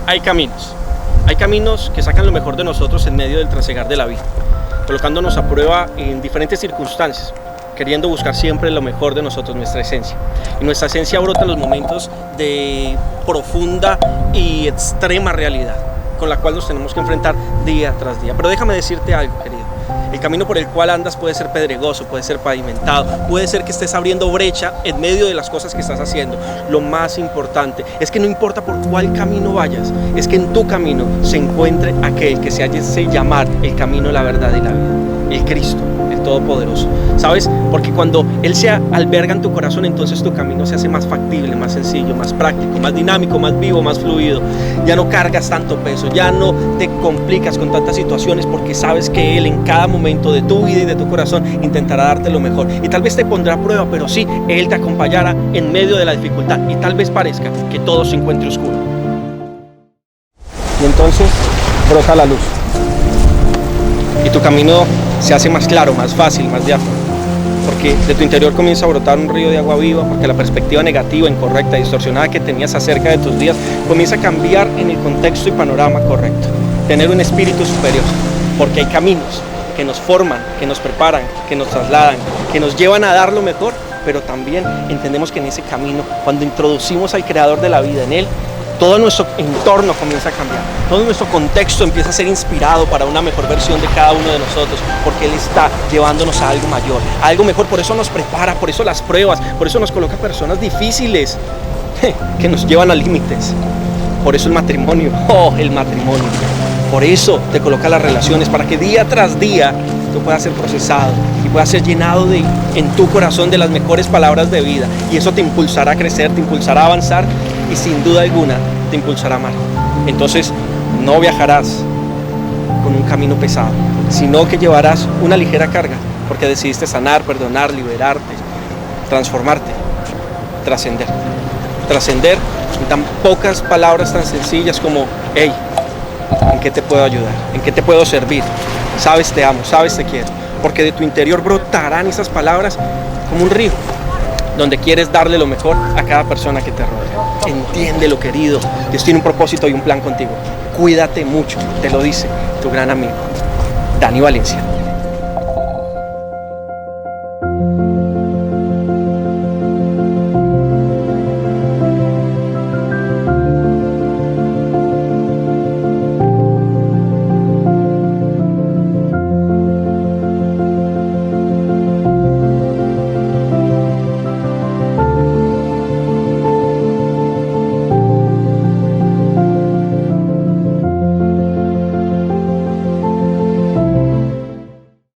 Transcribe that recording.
Hay caminos que sacan lo mejor de nosotros en medio del trasegar de la vida, colocándonos a prueba en diferentes circunstancias, queriendo buscar siempre lo mejor de nosotros, nuestra esencia. Y nuestra esencia brota en los momentos de profunda y extrema realidad, con la cual nos tenemos que enfrentar día tras día. Pero déjame decirte algo, querido. El camino por el cual andas puede ser pedregoso, puede ser pavimentado, puede ser que estés abriendo brecha en medio de las cosas que estás haciendo. Lo más importante es que no importa por cuál camino vayas, es que en tu camino se encuentre aquel que se hace llamar el camino, la verdad y la vida, el Cristo, el Todopoderoso. ¿Sabes? Porque cuando Él se alberga en tu corazón, entonces tu camino se hace más factible, más sencillo, más práctico, más dinámico, más vivo, más fluido. Ya no cargas tanto peso, ya no te complicas con tantas situaciones, porque sabes que Él en cada momento de tu vida y de tu corazón intentará darte lo mejor. Y tal vez te pondrá a prueba, pero sí, Él te acompañará en medio de la dificultad. Y tal vez parezca que todo se encuentre oscuro. Y entonces brota la luz. Y tu camino se hace más claro, más fácil, más diáfano. Porque de tu interior comienza a brotar un río de agua viva, porque la perspectiva negativa, incorrecta, distorsionada que tenías acerca de tus días comienza a cambiar en el contexto y panorama correcto. Tener un espíritu superior, porque hay caminos que nos forman, que nos preparan, que nos trasladan, que nos llevan a dar lo mejor, pero también entendemos que en ese camino, cuando introducimos al Creador de la vida en Él, todo nuestro entorno comienza a cambiar, todo nuestro contexto empieza a ser inspirado para una mejor versión de cada uno de nosotros, porque Él está llevándonos a algo mayor, a algo mejor. Por eso nos prepara, por eso las pruebas, por eso nos coloca personas difíciles que nos llevan a límites. Por eso el matrimonio, el matrimonio. Por eso te coloca las relaciones, para que día tras día tú puedas ser procesado y puedas ser llenado en tu corazón de las mejores palabras de vida. Y eso te impulsará a crecer, te impulsará a avanzar y sin duda alguna te impulsará a amar. Entonces no viajarás con un camino pesado, sino que llevarás una ligera carga, porque decidiste sanar, perdonar, liberarte, transformarte, trascender. Trascender en tan pocas palabras tan sencillas como: hey, ¿en qué te puedo ayudar? ¿En qué te puedo servir? Sabes, te amo, sabes, te quiero. Porque de tu interior brotarán esas palabras como un río, donde quieres darle lo mejor a cada persona que te rodea. Entiéndelo, querido. Dios tiene un propósito y un plan contigo. Cuídate mucho, te lo dice tu gran amigo, Dani Valencia.